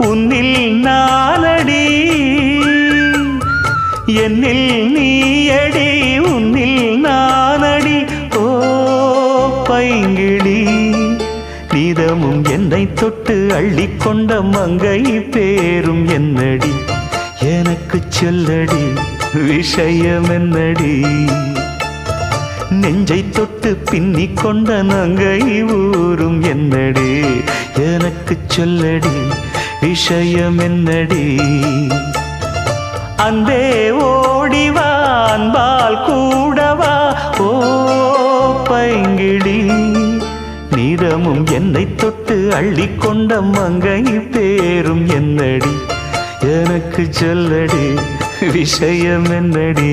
உன்னில் நானடி என்னில் நீயடி உன்னில் நானடி ஓ பைங்கிளி நீதமும் என்னை தொட்டு அள்ளிக்கொண்ட மங்கை பேரும் என்னடி எனக்கு சொல்லடி விஷயம் என்னடி நெஞ்சை தொட்டு பின்னிக் கொண்ட நங்கை ஊரும் என்னடி எனக்கு சொல்லடி விஷயம் என்னடி அன்பே ஓடிவா அன்பால் கூடவா ஓ பைங்கிளி நீதமும் என்னை தொட்டு அள்ளிக்கொண்ட மங்கை பேரும் என்னடி எனக்கு சொல்லடி விஷயம் என்னடி